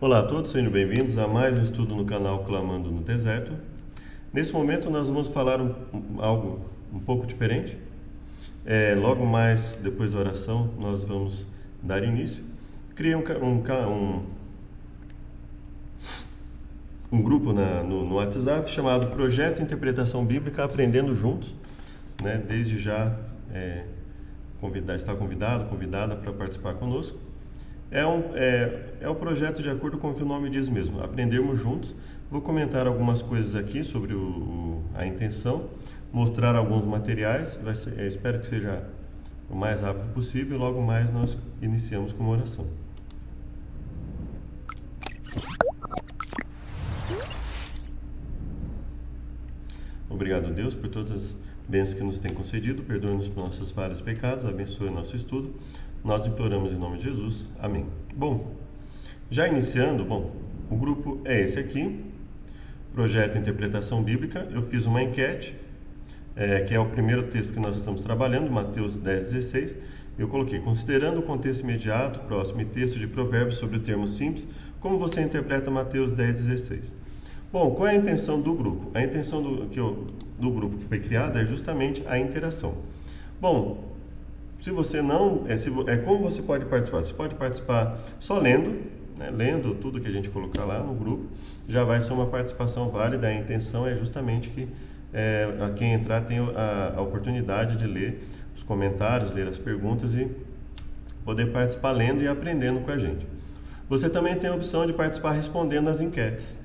Olá a todos, sejam bem-vindos a mais um estudo no canal Clamando no Deserto. Nesse momento nós vamos falar algo um pouco diferente. Logo mais, depois da oração, nós vamos dar início. Criei um grupo no WhatsApp chamado Projeto Interpretação Bíblica Aprendendo Juntos. Desde já está convidada para participar conosco. É um projeto de acordo com o que o nome diz mesmo, aprendermos juntos. Vou comentar algumas coisas aqui sobre a intenção, mostrar alguns materiais, espero que seja o mais rápido possível e logo mais nós iniciamos com uma oração. Obrigado, Deus, por todas as bênçãos que nos tem concedido, perdoe-nos por nossas falhas e pecados, abençoe o nosso estudo. Nós imploramos em nome de Jesus. Amém. Bom, já iniciando, o grupo é esse aqui, Projeto Interpretação Bíblica. Eu fiz uma enquete, que é o primeiro texto que nós estamos trabalhando, Mateus 10:16. Eu coloquei, considerando o contexto imediato, próximo e texto de Provérbios sobre o termo simples, como você interpreta Mateus 10:16? Bom, qual é a intenção do grupo? A intenção do grupo que foi criado é justamente a interação. Bom, se você não... como você pode participar? Você pode participar só lendo, lendo tudo que a gente colocar lá no grupo, já vai ser uma participação válida. A intenção é justamente que a quem entrar tenha a oportunidade de ler os comentários, ler as perguntas e poder participar lendo e aprendendo com a gente. Você também tem a opção de participar respondendo às enquetes.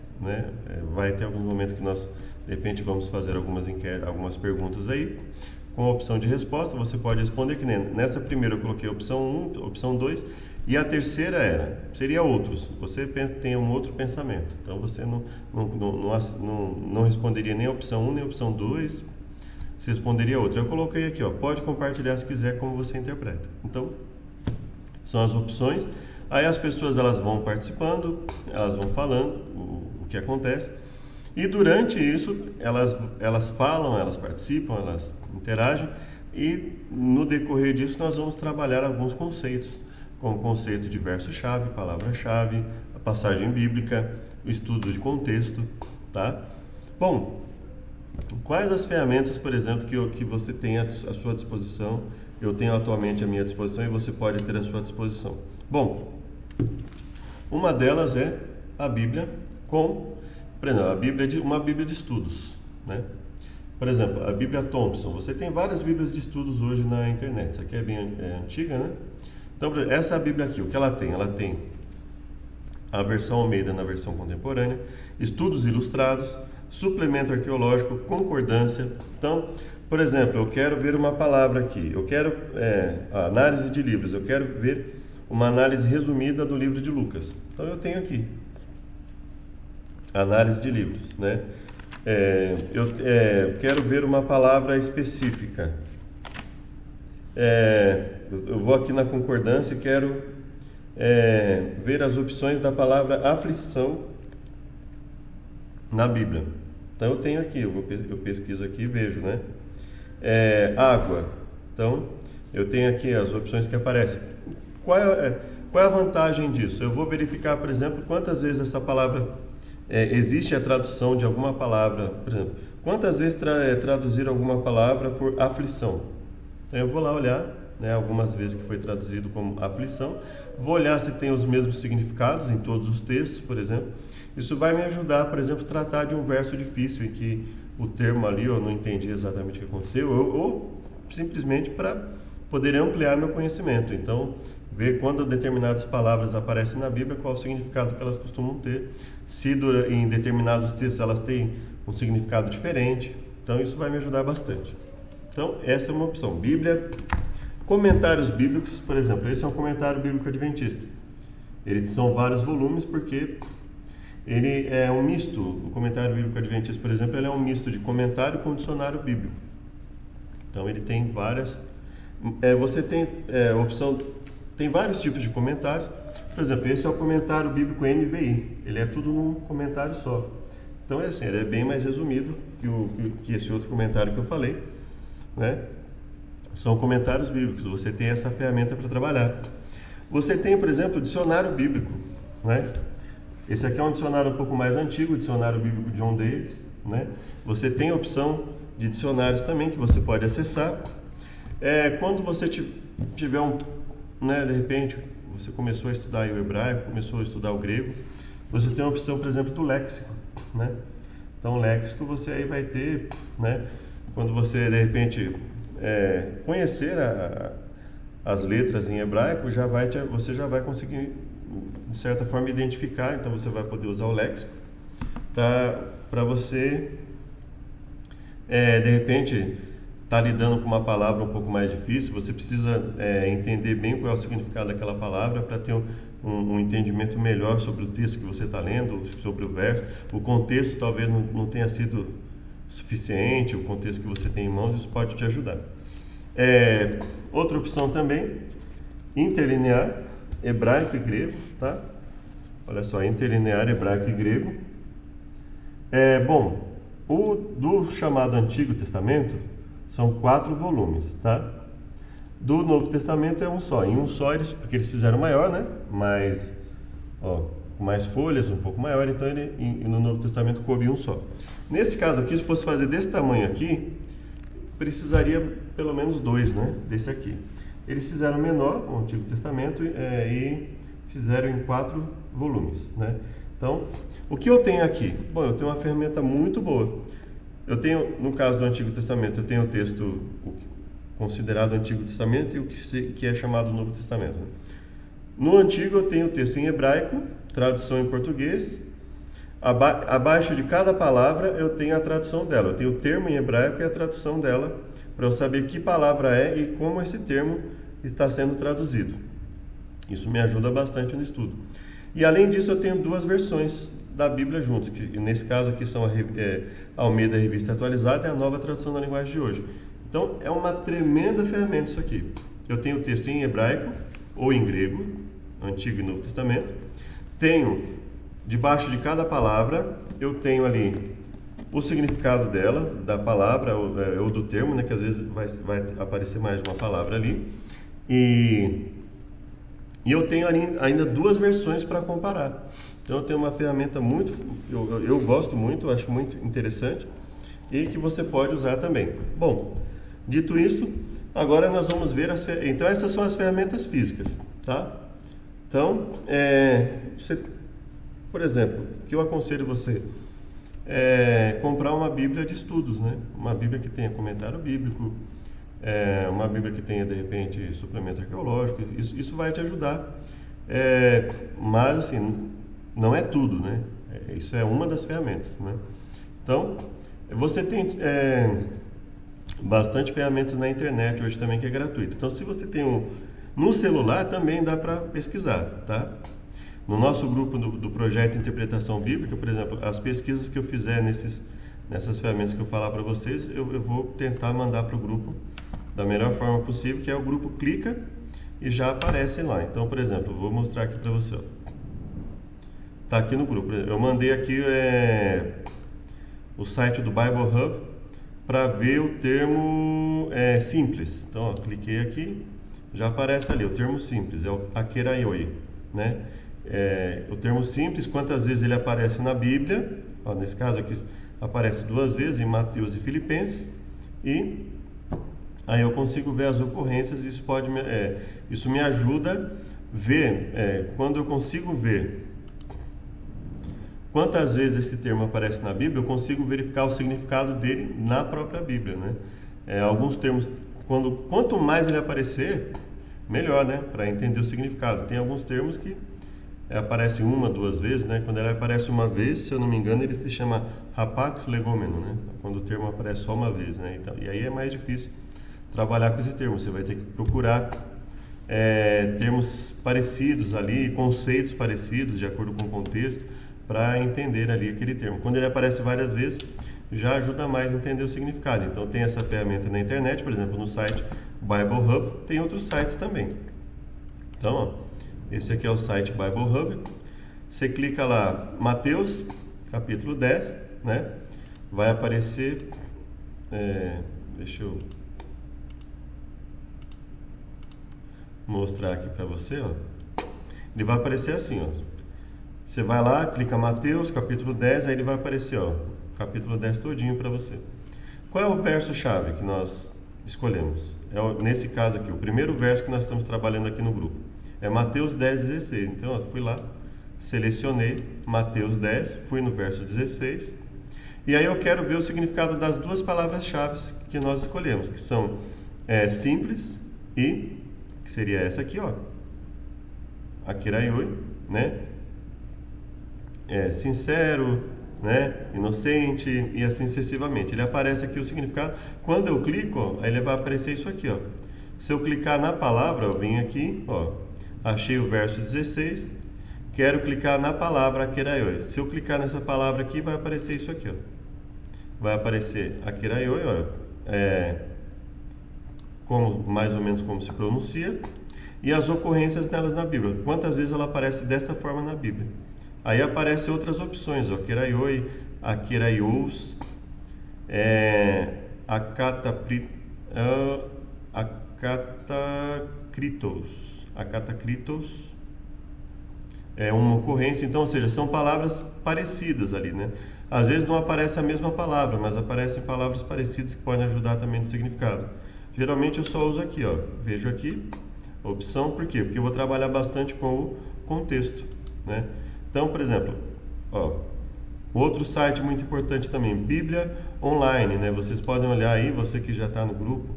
Vai ter algum momento que nós, de repente, vamos fazer algumas perguntas aí. Com a opção de resposta, você pode responder que nem nessa primeira eu coloquei a opção 1, opção 2, e a terceira seria outros. Você tem um outro pensamento. Então, você não responderia nem a opção 1, nem a opção 2, você responderia outra. Eu coloquei aqui, pode compartilhar se quiser como você interpreta. Então, são as opções. Aí as pessoas elas vão participando, elas vão falando o que acontece. E durante isso, elas falam, elas participam, elas interagem, e no decorrer disso nós vamos trabalhar alguns conceitos, como o conceito de verso-chave, palavra-chave, a passagem bíblica, o estudo de contexto, tá? Bom, quais as ferramentas, por exemplo, que você tem à sua disposição, eu tenho atualmente à minha disposição e você pode ter à sua disposição? Bom, uma delas é a Bíblia por exemplo, uma Bíblia de estudos, Por exemplo, a Bíblia Thompson. Você tem várias Bíblias de estudos hoje na internet. Essa aqui é bem antiga, Então, essa é a Bíblia aqui. O que ela tem? Ela tem a versão Almeida na versão contemporânea, estudos ilustrados, suplemento arqueológico, concordância. Então, por exemplo, eu quero ver uma palavra aqui. Eu quero análise de livros. Eu quero ver uma análise resumida do livro de Lucas. Então, eu tenho aqui análise de livros, eu quero ver uma palavra específica. Eu vou aqui na concordância e quero ver as opções da palavra aflição na Bíblia. Então eu tenho aqui, eu pesquiso aqui e vejo, água. Então eu tenho aqui as opções que aparecem. Qual é a vantagem disso? Eu vou verificar, por exemplo, quantas vezes essa palavra existe a tradução de alguma palavra. Por exemplo, quantas vezes traduziram alguma palavra por aflição? Então eu vou lá olhar, algumas vezes que foi traduzido como aflição, vou olhar se tem os mesmos significados em todos os textos, por exemplo. Isso vai me ajudar, por exemplo, a tratar de um verso difícil em que o termo ali eu não entendi exatamente o que aconteceu, ou simplesmente para poder ampliar meu conhecimento. Então, ver quando determinadas palavras aparecem na Bíblia, qual o significado que elas costumam ter, se em determinados textos elas têm um significado diferente. Então, isso vai me ajudar bastante. Então, essa é uma opção. Bíblia, comentários bíblicos, por exemplo, esse é um comentário bíblico adventista. Eles são vários volumes porque ele é um misto. O comentário bíblico adventista, por exemplo, ele é um misto de comentário com dicionário bíblico. Então, ele tem várias... você tem opção... Tem vários tipos de comentários. Por exemplo, esse é o comentário bíblico NVI. Ele é tudo num comentário só. Então, ele é bem mais resumido que esse outro comentário que eu falei. São comentários bíblicos. Você tem essa ferramenta para trabalhar. Você tem, por exemplo, o dicionário bíblico. Esse aqui é um dicionário um pouco mais antigo, o dicionário bíblico John Davis, né? Você tem a opção de dicionários também que você pode acessar. Quando você tiver né, de repente, você começou a estudar o hebraico, começou a estudar o grego, você tem a opção, por exemplo, do léxico, né? Então, o léxico você aí vai ter, né? Quando você, de repente, conhecer as letras em hebraico, você já vai conseguir, de certa forma, identificar. Então, você vai poder usar o léxico para você, de repente, estar lidando com uma palavra um pouco mais difícil. Você precisa entender bem qual é o significado daquela palavra para ter um entendimento melhor sobre o texto que você está lendo, sobre o verso. O contexto talvez não tenha sido suficiente, o contexto que você tem em mãos, isso pode te ajudar. Outra opção também, interlinear, hebraico e grego, tá? Olha só, interlinear, hebraico e grego. Bom, do chamado Antigo Testamento, são 4 volumes, tá? Do Novo Testamento é um só. Em um só, porque eles fizeram maior, né? Com mais folhas, um pouco maior, então no Novo Testamento coube um só. Nesse caso aqui, se fosse fazer desse tamanho aqui, precisaria pelo menos 2, né? Desse aqui. Eles fizeram menor, o Antigo Testamento, e fizeram em 4 volumes, né? Então, o que eu tenho aqui? Bom, eu tenho uma ferramenta muito boa. Eu tenho, no caso do Antigo Testamento, eu tenho o texto considerado Antigo Testamento e o que é chamado Novo Testamento. No Antigo eu tenho o texto em hebraico, tradução em português. Abaixo de cada palavra eu tenho a tradução dela. Eu tenho o termo em hebraico e a tradução dela, para eu saber que palavra é e como esse termo está sendo traduzido. Isso me ajuda bastante no estudo. E além disso eu tenho 2 versões da Bíblia juntos, que nesse caso aqui são a Almeida Revista Atualizada e a Nova Tradução da Linguagem de Hoje. Então é uma tremenda ferramenta isso aqui. Eu tenho o texto em hebraico ou em grego, Antigo e Novo Testamento. Tenho, debaixo de cada palavra, eu tenho ali o significado dela, da palavra ou do termo, né, que às vezes vai aparecer mais de uma palavra ali. E eu tenho ainda 2 versões para comparar. Então eu tenho uma ferramenta eu gosto muito, eu acho muito interessante e que você pode usar também. Bom, dito isso, agora nós vamos ver então essas são as ferramentas físicas, tá? Então, por exemplo, o que eu aconselho você comprar uma Bíblia de estudos, né? Uma Bíblia que tenha comentário bíblico, uma Bíblia que tenha, de repente, suplemento arqueológico. Isso vai te ajudar. Mas, assim, não é tudo, né? Isso é uma das ferramentas, né? Então, você tem bastante ferramentas na internet hoje também que é gratuito. Então, se você tem no celular, também dá para pesquisar, tá? No nosso grupo do projeto Interpretação Bíblica, por exemplo, as pesquisas que eu fizer nessas ferramentas que eu falar para vocês, eu vou tentar mandar para o grupo da melhor forma possível, que é o grupo clica e já aparece lá. Então, por exemplo, eu vou mostrar aqui para você. Está aqui no grupo. Eu mandei aqui o site do Bible Hub para ver o termo simples. Então, cliquei aqui, já aparece ali o termo simples, é o akeraioi, né? O termo simples, quantas vezes ele aparece na Bíblia? Nesse caso aqui aparece 2 vezes, em Mateus e Filipenses, e aí eu consigo ver as ocorrências. Isso me ajuda a ver, quando eu consigo ver quantas vezes esse termo aparece na Bíblia, eu consigo verificar o significado dele na própria Bíblia, né? Alguns termos, quanto mais ele aparecer, melhor, né? Para entender o significado. Tem alguns termos que aparece 1, 2 vezes, né? Quando ele aparece uma vez, se eu não me engano, ele se chama rapax legomeno, né? Quando o termo aparece só uma vez, né? Então, e aí é mais difícil trabalhar com esse termo. Você vai ter que procurar termos parecidos ali, conceitos parecidos, de acordo com o contexto, para entender ali aquele termo. Quando ele aparece várias vezes, já ajuda mais a entender o significado. Então tem essa ferramenta na internet, por exemplo, no site Bible Hub, tem outros sites também. Então, esse aqui é o site Bible Hub. Você clica lá, Mateus, capítulo 10, né? Vai aparecer, deixa eu mostrar aqui para você, ó. Ele vai aparecer assim, ó. Você vai lá, clica Mateus, capítulo 10, aí ele vai aparecer, ó, capítulo 10 todinho para você. Qual é o verso-chave que nós escolhemos? Nesse caso aqui, o primeiro verso que nós estamos trabalhando aqui no grupo. É Mateus 10, 16. Então, eu fui lá, selecionei Mateus 10, fui no verso 16. E aí eu quero ver o significado das duas palavras-chave que nós escolhemos, que são simples e, que seria essa aqui, ó, akiraioi, né? Sincero, né? Inocente e assim sucessivamente. Ele aparece aqui o significado. Quando eu clico, ó, ele vai aparecer isso aqui, ó. Se eu clicar na palavra, eu venho aqui, ó, achei o verso 16, quero clicar na palavra akiraioi. Se eu clicar nessa palavra aqui, vai aparecer isso aqui, ó. Vai aparecer akiraioi, ó, mais ou menos como se pronuncia, e as ocorrências delas na Bíblia. Quantas vezes ela aparece dessa forma na Bíblia? Aí aparecem outras opções, ó, akiraioi, akiraios, akatacritos, é uma ocorrência, então, ou seja, são palavras parecidas ali, né? Às vezes não aparece a mesma palavra, mas aparecem palavras parecidas que podem ajudar também no significado. Geralmente eu só uso aqui, ó, vejo aqui, opção, por quê? Porque eu vou trabalhar bastante com o contexto, né? Então, por exemplo, ó, outro site muito importante também, Bíblia Online, né? Vocês podem olhar aí, você que já está no grupo,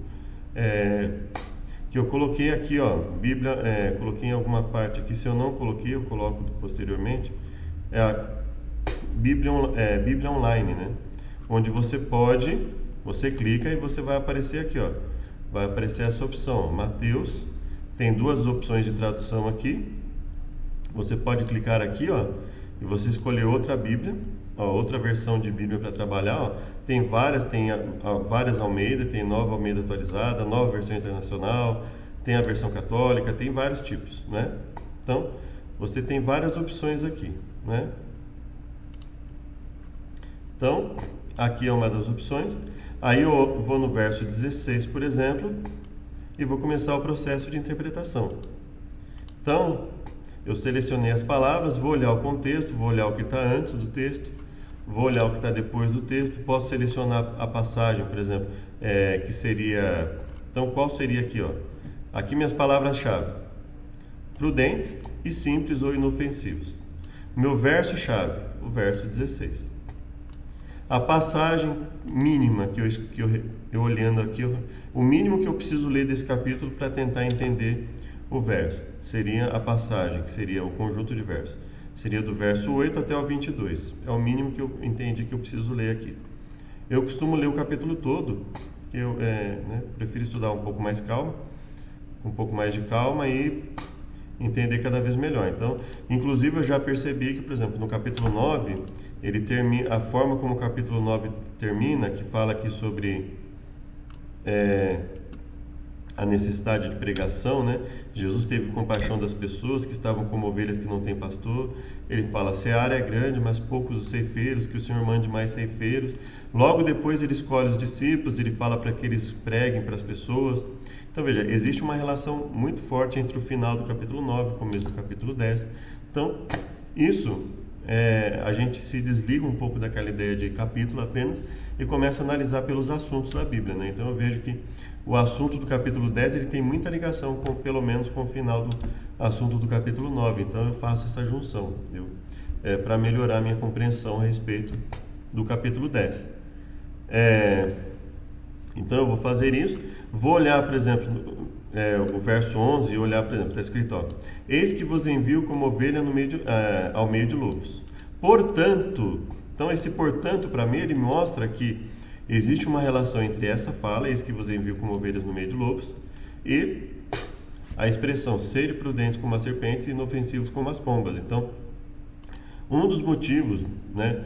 que eu coloquei aqui, ó, Bíblia, coloquei em alguma parte aqui, se eu não coloquei, eu coloco posteriormente, a Bíblia Online, né? Onde você clica e você vai aparecer aqui, ó, vai aparecer essa opção, ó, Mateus, tem duas opções de tradução aqui, você pode clicar aqui, ó, e você escolher outra Bíblia, ó, outra versão de Bíblia para trabalhar, ó. Tem várias Almeida, tem Nova Almeida atualizada, Nova Versão Internacional, tem a versão católica, tem vários tipos, né? Então, você tem várias opções aqui, né? Então, aqui é uma das opções. Aí eu vou no verso 16, por exemplo, e vou começar o processo de interpretação. Então, eu selecionei as palavras, vou olhar o contexto, vou olhar o que está antes do texto, vou olhar o que está depois do texto, posso selecionar a passagem, por exemplo, que seria... Então, qual seria aqui, ó? Aqui minhas palavras-chave. Prudentes e simples ou inofensivos. Meu verso-chave, o verso 16. A passagem mínima que eu olhando aqui, o mínimo que eu preciso ler desse capítulo para tentar entender o verso, seria a passagem, que seria o conjunto de versos. Seria do verso 8 até o 22. É o mínimo que eu entendi que eu preciso ler aqui. Eu costumo ler o capítulo todo, porque eu prefiro estudar um pouco mais calma, com um pouco mais de calma e entender cada vez melhor. Então, inclusive eu já percebi que, por exemplo, no capítulo 9, ele termina, a forma como o capítulo 9 termina, que fala aqui sobre a necessidade de pregação, né? Jesus teve compaixão das pessoas que estavam como ovelhas que não têm pastor. Ele fala, a seara é grande, mas poucos os ceifeiros, que o Senhor mande mais ceifeiros. Logo depois ele escolhe os discípulos, ele fala para que eles preguem para as pessoas. Então veja, existe uma relação muito forte entre o final do capítulo 9 e o começo do capítulo 10. Então, isso, a gente se desliga um pouco daquela ideia de capítulo apenas e começa a analisar pelos assuntos da Bíblia, né? Então eu vejo que o assunto do capítulo 10 ele tem muita ligação, pelo menos com o final do assunto do capítulo 9. Então eu faço essa junção, para melhorar a minha compreensão a respeito do capítulo 10. Então eu vou fazer isso. Vou olhar, por exemplo, o verso 11 e olhar, por exemplo, está escrito, ó, eis que vos envio como ovelha ao meio de lobos. Portanto, então esse portanto para mim ele mostra que existe uma relação entre essa fala, eis que vos envio como ovelhas no meio de lobos, e a expressão sede prudentes como as serpentes e inofensivos como as pombas. Então, um dos motivos, né,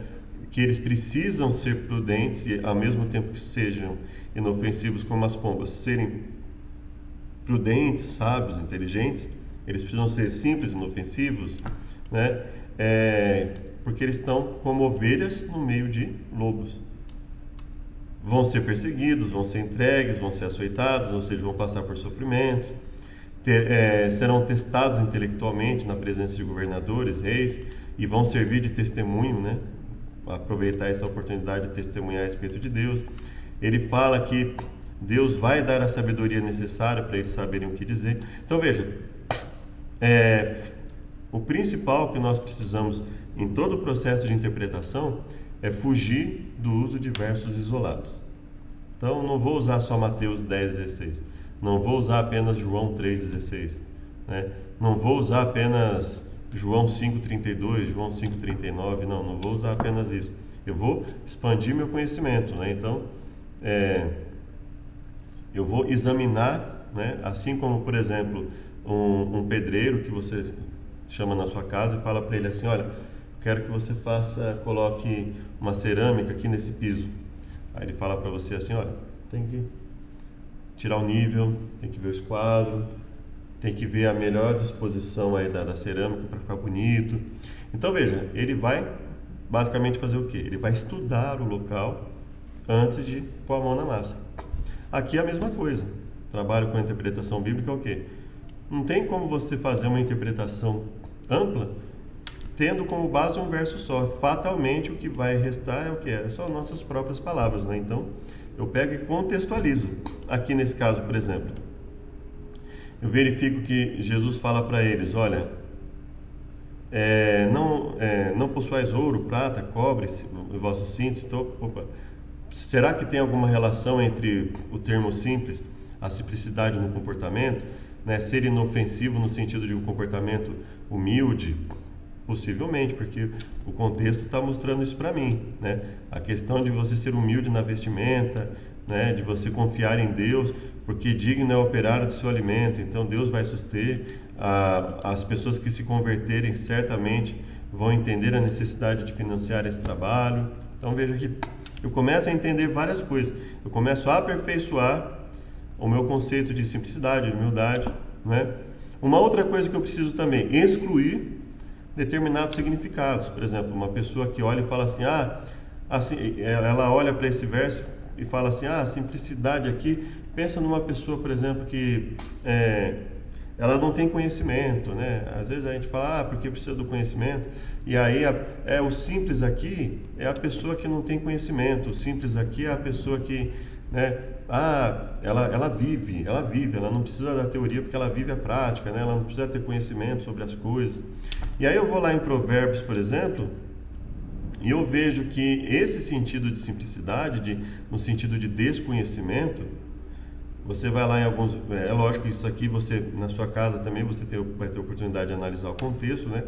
que eles precisam ser prudentes e ao mesmo tempo que sejam inofensivos como as pombas, serem prudentes, sábios, inteligentes, eles precisam ser simples, inofensivos, né, porque eles estão como ovelhas no meio de lobos. Vão ser perseguidos, vão ser entregues, vão ser açoitados, ou seja, vão passar por sofrimento. serão testados intelectualmente na presença de governadores, reis, e vão servir de testemunho, né? Aproveitar essa oportunidade de testemunhar a respeito de Deus. Ele fala que Deus vai dar a sabedoria necessária para eles saberem o que dizer. Então veja, o principal que nós precisamos em todo o processo de interpretação é fugir do uso de versos isolados. Então não vou usar só Mateus 10,16, não vou usar apenas João 3,16, né? Não vou usar apenas João 5,32, João 5,39, não vou usar apenas isso. Eu vou expandir meu conhecimento, né? Então, eu vou examinar, né? Assim como, por exemplo, um pedreiro que você chama na sua casa e fala para ele assim, olha, quero que você coloque uma cerâmica aqui nesse piso. Aí ele fala para você assim, olha, tem que tirar o nível, tem que ver o esquadro, tem que ver a melhor disposição aí da cerâmica para ficar bonito. Então veja, ele vai basicamente fazer o quê? Ele vai estudar o local antes de pôr a mão na massa. Aqui é a mesma coisa. Trabalho com a interpretação bíblica é o quê? Não tem como você fazer uma interpretação ampla tendo como base um verso só. Fatalmente o que vai restar é o que é? São nossas próprias palavras, né? Então eu pego e contextualizo. Aqui nesse caso, por exemplo, eu verifico que Jesus fala para eles, olha, não possuais ouro, prata, cobre, vossos cintos. Então, será que tem alguma relação entre o termo simples, a simplicidade no comportamento, né? Ser inofensivo no sentido de um comportamento humilde? Possivelmente, porque o contexto está mostrando isso para mim, né? A questão de você ser humilde na vestimenta, né? De você confiar em Deus, porque digno é o operário do seu alimento, então Deus vai suster. As pessoas que se converterem certamente vão entender a necessidade de financiar esse trabalho. Então veja que eu começo a entender várias coisas, eu começo a aperfeiçoar o meu conceito de simplicidade, de humildade, né? Uma outra coisa que eu preciso também, excluir determinados significados. Por exemplo, uma pessoa que olha e fala assim, ela olha para esse verso e fala assim, a simplicidade aqui, pensa numa pessoa, por exemplo, que ela não tem conhecimento, né? Às vezes a gente fala, porque precisa do conhecimento, e aí o simples aqui é a pessoa que não tem conhecimento, o simples aqui é a pessoa que, né? Ela vive, ela não precisa da teoria porque ela vive a prática, né? Ela não precisa ter conhecimento sobre as coisas. E aí eu vou lá em Provérbios, por exemplo, e eu vejo que esse sentido de simplicidade, no sentido de desconhecimento, você vai lá em alguns... É lógico que isso aqui você, na sua casa também, você vai ter oportunidade de analisar o contexto, né?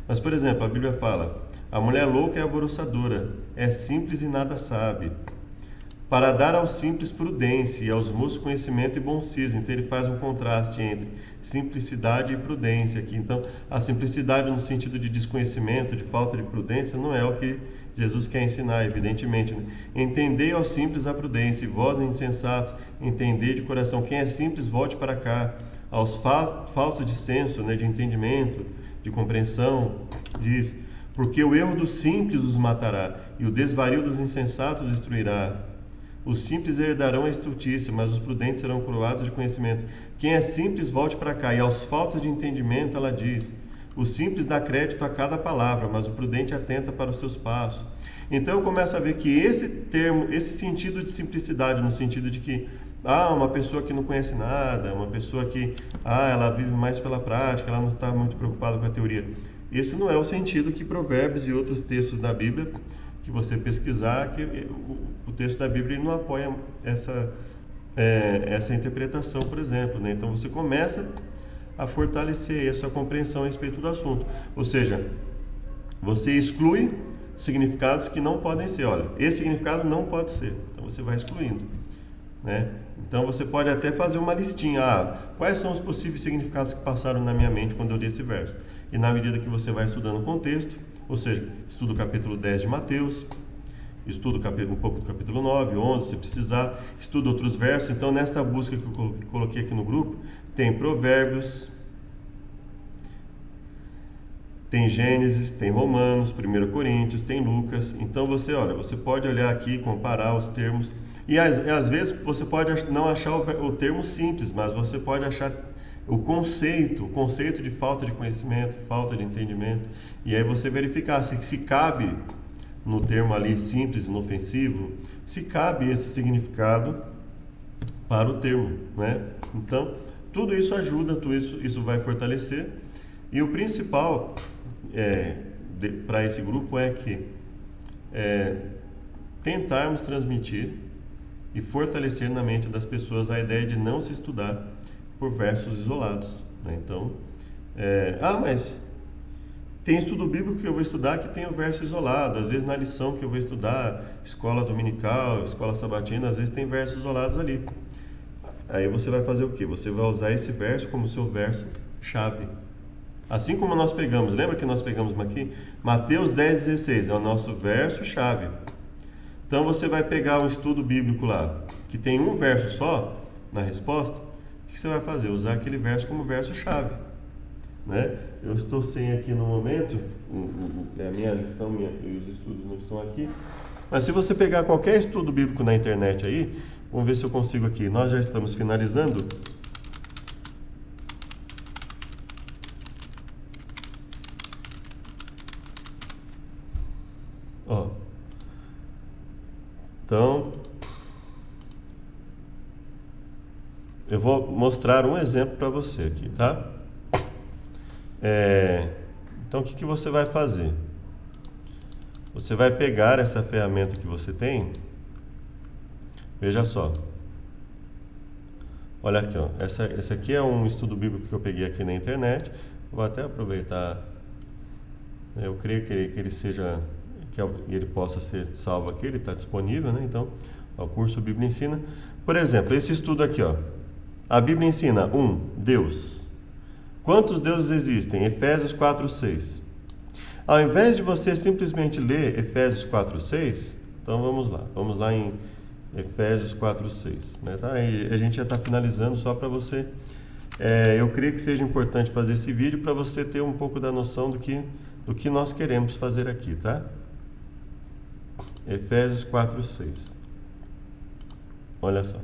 Mas, por exemplo, a Bíblia fala, a mulher louca é alvoroçadora, é simples e nada sabe. Para dar aos simples prudência e aos moços conhecimento e bom siso. Então ele faz um contraste entre simplicidade e prudência aqui. Então a simplicidade no sentido de desconhecimento, de falta de prudência, não é o que Jesus quer ensinar, evidentemente, né? Entendei aos simples a prudência, e vós insensatos, entendei de coração. Quem é simples, volte para cá. Aos falsos de senso, né, de entendimento, de compreensão, diz, porque o erro dos simples os matará, e o desvario dos insensatos destruirá. Os simples herdarão a estultícia, mas os prudentes serão coroados de conhecimento. Quem é simples, volte para cá. E aos faltos de entendimento, ela diz, o simples dá crédito a cada palavra, mas o prudente atenta para os seus passos. Então eu começo a ver que esse termo, esse sentido de simplicidade, no sentido de que uma pessoa que não conhece nada, uma pessoa que ela vive mais pela prática, ela não está muito preocupada com a teoria. Esse não é o sentido que Provérbios e outros textos da Bíblia, que você pesquisar, que o texto da Bíblia não apoia essa interpretação, por exemplo, né? Então você começa a fortalecer essa compreensão a respeito do assunto. Ou seja, você exclui significados que não podem ser. Olha, esse significado não pode ser. Então você vai excluindo, né? Então você pode até fazer uma listinha. Quais são os possíveis significados que passaram na minha mente quando eu li esse verso? E na medida que você vai estudando o contexto, ou seja, estuda o capítulo 10 de Mateus, estuda um pouco do capítulo 9, 11, se precisar, estuda outros versos. Então, nessa busca que eu coloquei aqui no grupo, tem Provérbios, tem Gênesis, tem Romanos, 1 Coríntios, tem Lucas. Então, você pode olhar aqui, comparar os termos. E às vezes você pode não achar o termo simples, mas você pode achar o conceito de falta de conhecimento, falta de entendimento, e aí você verificar se cabe no termo ali simples, inofensivo, se cabe esse significado para o termo, né? Então, tudo isso ajuda, tudo isso vai fortalecer, e o principal para esse grupo é que tentarmos transmitir e fortalecer na mente das pessoas a ideia de não se estudar por versos isolados, né? Então, mas tem estudo bíblico que eu vou estudar que tem o verso isolado, às vezes na lição que eu vou estudar, escola dominical, escola sabatina, às vezes tem versos isolados ali. Aí você vai fazer o quê? Você vai usar esse verso como seu verso chave. Assim como nós pegamos, lembra que nós pegamos aqui? Mateus 10,16 é o nosso verso chave. Então você vai pegar um estudo bíblico lá, que tem um verso só na resposta, o que você vai fazer? Usar aquele verso como verso chave, né? Eu estou sem aqui no momento, a minha lição e os estudos não estão aqui, mas se você pegar qualquer estudo bíblico na internet aí, vamos ver se eu consigo aqui, nós já estamos finalizando. Então, eu vou mostrar um exemplo para você aqui, tá? Então, o que você vai fazer? Você vai pegar essa ferramenta que você tem. Veja só. Olha aqui, ó. Esse aqui é um estudo bíblico que eu peguei aqui na internet. Vou até aproveitar. Eu creio que ele seja, que ele possa ser salvo aqui. Ele está disponível, né? Então, o curso Bíblia Ensina. Por exemplo, esse estudo aqui, ó. A Bíblia ensina: Deus. Quantos deuses existem? Efésios 4:6. Ao invés de você simplesmente ler Efésios 4:6, então vamos lá em Efésios 4:6, né, tá? E a gente já está finalizando só para você. Eu creio que seja importante fazer esse vídeo para você ter um pouco da noção do que nós queremos fazer aqui, tá? Efésios 4:6. Olha só.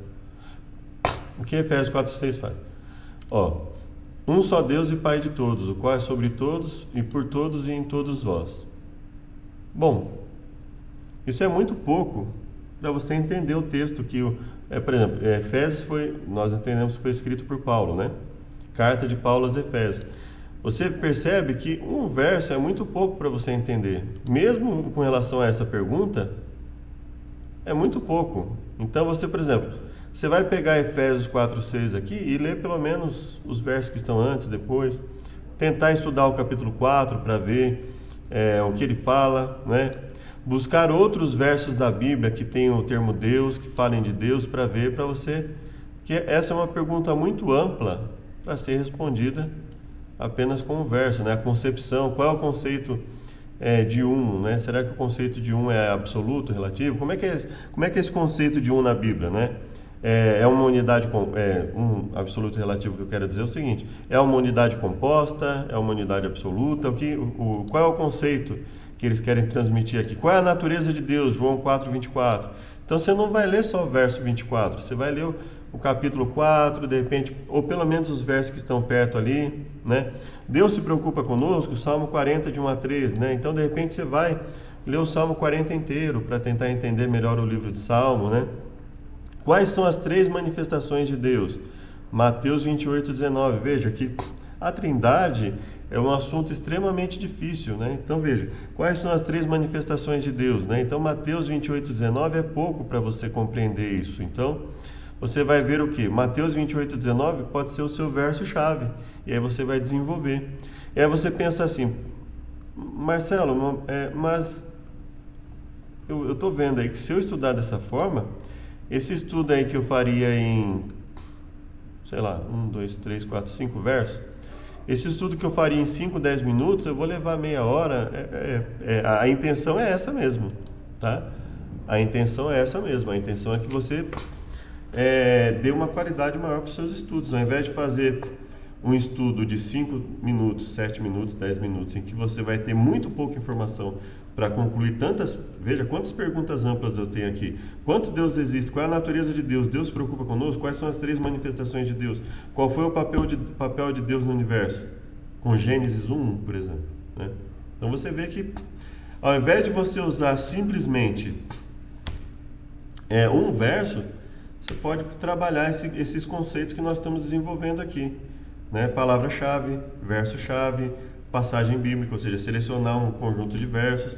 O que Efésios 4:6 faz? Um só Deus e Pai de todos, o qual é sobre todos e por todos e em todos vós. Bom, isso é muito pouco para você entender o texto que, por exemplo, Efésios nós entendemos que foi escrito por Paulo, né? Carta de Paulo aos Efésios. Você percebe que um verso é muito pouco para você entender. Mesmo com relação a essa pergunta, é muito pouco. Então você, por exemplo, você vai pegar Efésios 4:6 aqui e ler pelo menos os versos que estão antes, depois. Tentar estudar o capítulo 4 para ver o que ele fala, né? Buscar outros versos da Bíblia que tenham o termo Deus, que falem de Deus, para ver para você. Que essa é uma pergunta muito ampla para ser respondida apenas com um verso, né? A concepção, qual é o conceito de né? Será que o conceito de é absoluto, relativo? Como é que é esse conceito de na Bíblia, né? É uma unidade, absoluto relativo que eu quero dizer é o seguinte: é uma unidade composta, é uma unidade absoluta, qual é o conceito que eles querem transmitir aqui? Qual é a natureza de Deus? João 4:24. Então você não vai ler só o verso 24, você vai ler o capítulo 4, de repente, ou pelo menos os versos que estão perto ali, né? Deus se preocupa conosco, Salmo 40, de 1 a 3, né? Então, de repente, você vai ler o Salmo 40 inteiro para tentar entender melhor o livro de Salmo, né? Quais são as 3 manifestações de Deus? Mateus 28:19. Veja que a Trindade é um assunto extremamente difícil, né? Então veja, quais são as 3 manifestações de Deus, né? Então Mateus 28:19 é pouco para você compreender isso. Então você vai ver o que? Mateus 28:19 pode ser o seu verso-chave, e aí você vai desenvolver. E aí você pensa assim: Marcelo, mas eu estou vendo aí que se eu estudar dessa forma, esse estudo aí que eu faria em, sei lá, 1, 2, 3, 4, 5 versos, esse estudo que eu faria em 5, 10 minutos, eu vou levar meia hora. A intenção é essa mesmo, tá? A intenção é essa mesmo. A intenção é que você dê uma qualidade maior para os seus estudos. Ao invés de fazer um estudo de 5 minutos, 7 minutos, 10 minutos, em que você vai ter muito pouca informação para concluir tantas... Veja quantas perguntas amplas eu tenho aqui. Quantos deuses existem? Qual é a natureza de Deus? Deus se preocupa conosco? Quais são as 3 manifestações de Deus? Qual foi o papel de Deus no universo? Com Gênesis 1, por exemplo, né? Então você vê que, ao invés de você usar simplesmente um verso, você pode trabalhar esses conceitos que nós estamos desenvolvendo aqui, né? Palavra-chave, verso-chave, passagem bíblica, ou seja, selecionar um conjunto de versos,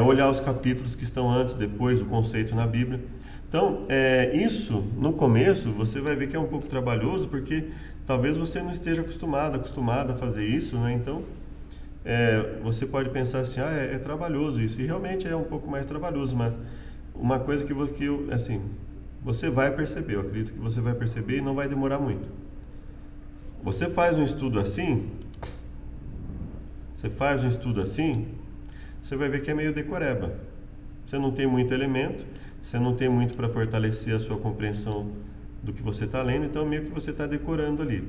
olhar os capítulos que estão antes, depois, o conceito na Bíblia. Então, isso, no começo, você vai ver que é um pouco trabalhoso, porque talvez você não esteja acostumado a fazer isso, né? Então, você pode pensar assim, é trabalhoso isso, e realmente é um pouco mais trabalhoso, mas uma coisa que assim, você vai perceber, eu acredito que você vai perceber e não vai demorar muito. Você faz um estudo assim, você vai ver que é meio decoreba. Você não tem muito elemento, você não tem muito para fortalecer a sua compreensão do que você está lendo, então meio que você está decorando ali.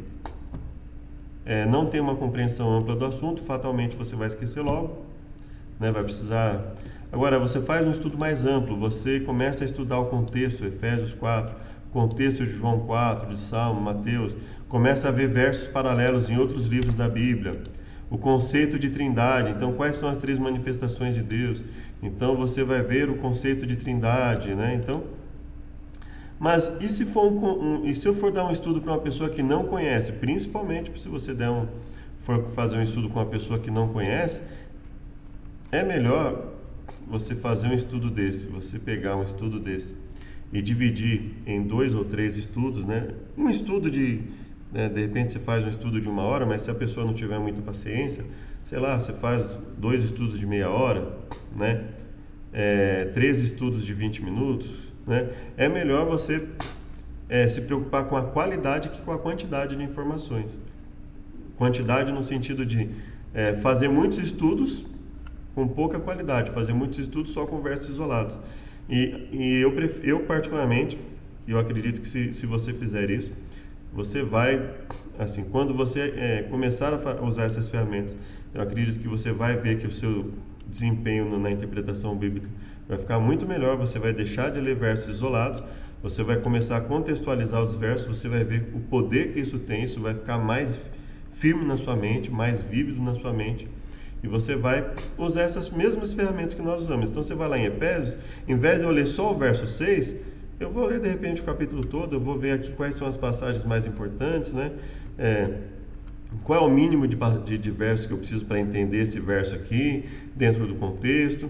Não tem uma compreensão ampla do assunto, fatalmente você vai esquecer logo, né? Vai precisar... Agora, você faz um estudo mais amplo, você começa a estudar o contexto, Efésios 4, contexto de João 4, de Salmo, Mateus, começa a ver versos paralelos em outros livros da Bíblia, o conceito de trindade, então quais são as 3 manifestações de Deus? Então você vai ver o conceito de trindade, né? Então, mas e se eu for dar um estudo para uma pessoa que não conhece, principalmente se você for fazer um estudo com uma pessoa que não conhece, é melhor você fazer um estudo desse, você pegar um estudo desse e dividir em 2 ou 3 estudos, né? Um estudo de repente você faz um estudo de 1 hora, mas se a pessoa não tiver muita paciência, sei lá, você faz 2 estudos de meia hora, né? 3 estudos de 20 minutos, né? É melhor você se preocupar com a qualidade que com a quantidade de informações. Quantidade no sentido de fazer muitos estudos com pouca qualidade, fazer muitos estudos só com versos isolados. E eu particularmente, eu acredito que se você fizer isso, você vai, assim, quando você começar a usar essas ferramentas, eu acredito que você vai ver que o seu desempenho na interpretação bíblica vai ficar muito melhor, você vai deixar de ler versos isolados, você vai começar a contextualizar os versos, você vai ver o poder que isso tem, isso vai ficar mais firme na sua mente, mais vívido na sua mente, e você vai usar essas mesmas ferramentas que nós usamos. Então você vai lá em Efésios, em vez de eu ler só o verso 6, eu vou ler de repente o capítulo todo, eu vou ver aqui quais são as passagens mais importantes, né? Qual é o mínimo de versos que eu preciso para entender esse verso aqui, dentro do contexto.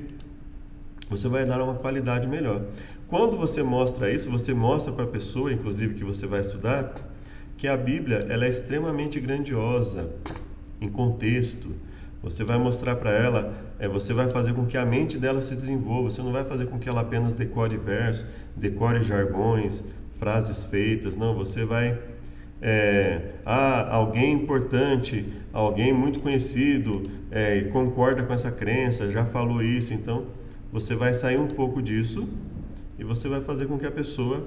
Você vai dar uma qualidade melhor. Quando você mostra isso, você mostra para a pessoa, inclusive que você vai estudar, que a Bíblia ela é extremamente grandiosa em contexto. Você vai mostrar para ela, você vai fazer com que a mente dela se desenvolva, você não vai fazer com que ela apenas decore versos, decore jargões, frases feitas, não, você vai... alguém importante, alguém muito conhecido, concorda com essa crença, já falou isso, então você vai sair um pouco disso e você vai fazer com que a pessoa,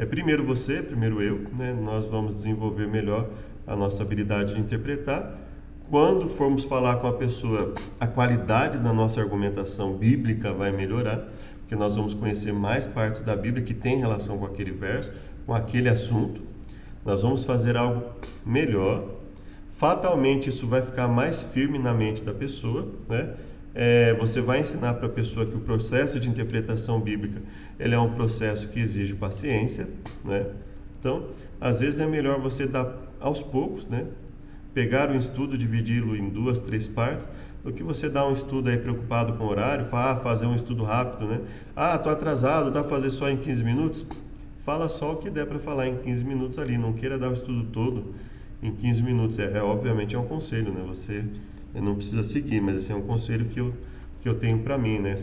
primeiro você, primeiro eu, né, nós vamos desenvolver melhor a nossa habilidade de interpretar. Quando formos falar com a pessoa, a qualidade da nossa argumentação bíblica vai melhorar, porque nós vamos conhecer mais partes da Bíblia que tem relação com aquele verso, com aquele assunto. Nós vamos fazer algo melhor. Fatalmente isso vai ficar mais firme na mente da pessoa, né? Você vai ensinar para a pessoa que o processo de interpretação bíblica ele é um processo que exige paciência, né? Então, às vezes é melhor você dar aos poucos, né? Pegar o estudo, dividi-lo em 2, 3 partes, do que você dar um estudo aí preocupado com o horário, fazer um estudo rápido, né? Estou atrasado, dá para fazer só em 15 minutos? Fala só o que der para falar em 15 minutos ali, não queira dar o estudo todo em 15 minutos. Obviamente é um conselho, né? Você não precisa seguir, mas assim, é um conselho que eu tenho para mim, né?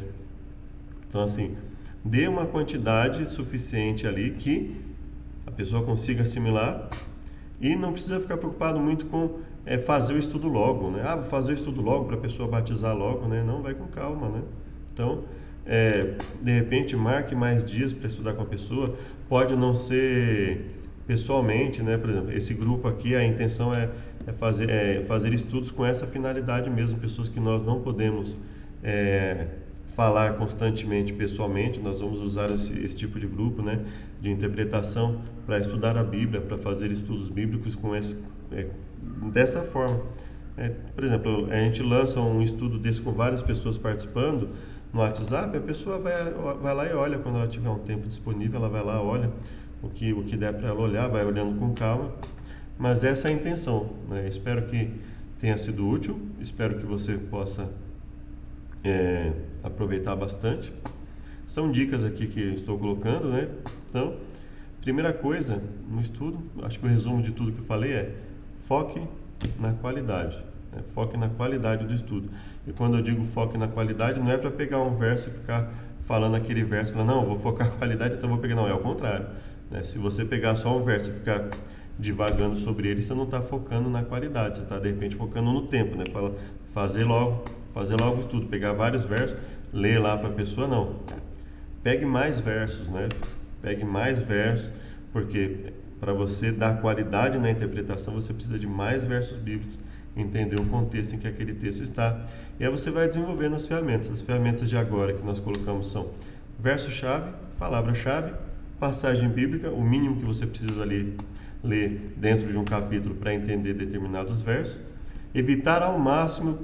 Então assim, dê uma quantidade suficiente ali que a pessoa consiga assimilar e não precisa ficar preocupado muito com fazer o estudo logo, né? Vou fazer o estudo logo para a pessoa batizar logo, né? Não, vai com calma, né? Então, de repente, marque mais dias para estudar com a pessoa. Pode não ser pessoalmente, né? Por exemplo, esse grupo aqui, a intenção é fazer estudos com essa finalidade mesmo, pessoas que nós não podemos falar constantemente pessoalmente, nós vamos usar esse tipo de grupo, né, de interpretação para estudar a Bíblia, para fazer estudos bíblicos dessa forma. Por exemplo, a gente lança um estudo desse com várias pessoas participando no WhatsApp, a pessoa vai lá e olha, quando ela tiver um tempo disponível, ela vai lá, olha o que der para ela olhar, vai olhando com calma, mas essa é a intenção, né? Espero que tenha sido útil, espero que você possa aproveitar bastante. São dicas aqui que estou colocando, né? Então, primeira coisa no estudo, acho que o resumo de tudo que eu falei é: foque na qualidade, né? Foque na qualidade do estudo. E quando eu digo foque na qualidade, não é para pegar um verso e ficar falando aquele verso, falar, não, vou focar na qualidade, então vou pegar, não, é ao contrário, né? Se você pegar só um verso e ficar divagando sobre ele, você não está focando na qualidade, você está de repente focando no tempo, né? Fazer logo o estudo, pegar vários versos, ler lá para a pessoa, não. Pegue mais versos, né? Pegue mais versos, porque para você dar qualidade na interpretação, você precisa de mais versos bíblicos, entender o contexto em que aquele texto está. E aí você vai desenvolvendo as ferramentas. As ferramentas de agora que nós colocamos são verso-chave, palavra-chave, passagem bíblica, o mínimo que você precisa ler dentro de um capítulo para entender determinados versos. Evitar ao máximo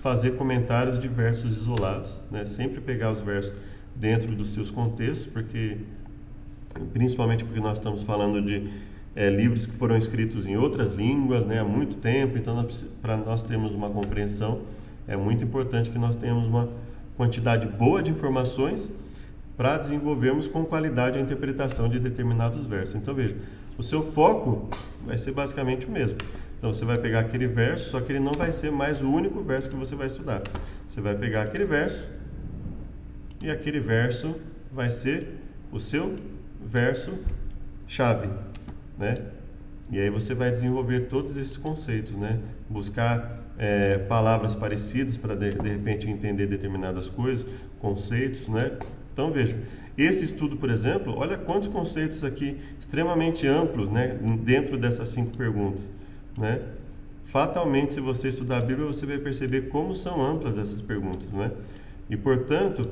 fazer comentários de versos isolados, né? Sempre pegar os versos dentro dos seus contextos, principalmente porque nós estamos falando de livros que foram escritos em outras línguas, né, há muito tempo, então para nós termos uma compreensão, é muito importante que nós tenhamos uma quantidade boa de informações para desenvolvermos com qualidade a interpretação de determinados versos. Então veja, o seu foco vai ser basicamente o mesmo. Então você vai pegar aquele verso, só que ele não vai ser mais o único verso que você vai estudar. Você vai pegar aquele verso e aquele verso vai ser o seu verso-chave, né? E aí você vai desenvolver todos esses conceitos, né? Buscar palavras parecidas para de repente entender determinadas coisas, conceitos, né? Então veja, esse estudo, por exemplo, olha quantos conceitos aqui extremamente amplos, né? Dentro dessas 5 perguntas, né? Fatalmente, se você estudar a Bíblia, você vai perceber como são amplas essas perguntas, né? E portanto,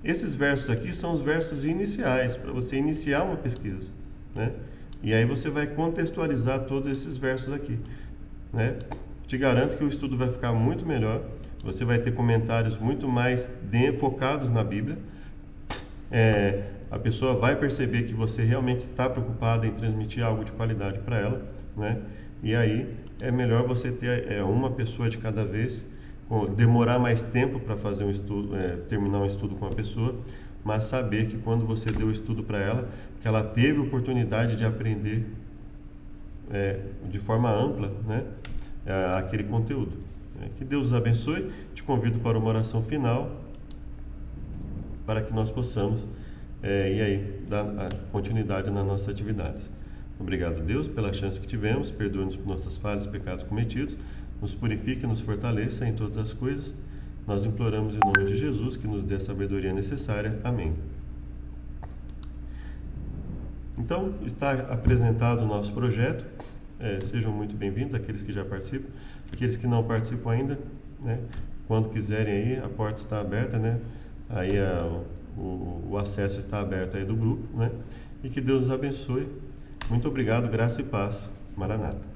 esses versos aqui são os versos iniciais, para você iniciar uma pesquisa, né? E aí você vai contextualizar todos esses versos aqui, né? Te garanto que o estudo vai ficar muito melhor, você vai ter comentários muito mais focados na Bíblia, a pessoa vai perceber que você realmente está preocupado em transmitir algo de qualidade para ela, né? E aí é melhor você ter uma pessoa de cada vez, demorar mais tempo para fazer um estudo, terminar um estudo com a pessoa, mas saber que quando você deu o estudo para ela, que ela teve oportunidade de aprender de forma ampla, né, aquele conteúdo. Que Deus os abençoe. Te convido para uma oração final, para que nós possamos e aí dar continuidade nas nossas atividades. Obrigado, Deus, pela chance que tivemos. Perdoa-nos por nossas falhas e pecados cometidos. Nos purifique e nos fortaleça em todas as coisas. Nós imploramos em nome de Jesus que nos dê a sabedoria necessária. Amém. Então, está apresentado o nosso projeto. Sejam muito bem-vindos, aqueles que já participam. Aqueles que não participam ainda, né, quando quiserem aí, a porta está aberta, né? Aí o acesso está aberto aí do grupo, né? E que Deus nos abençoe. Muito obrigado, graça e paz. Maranata.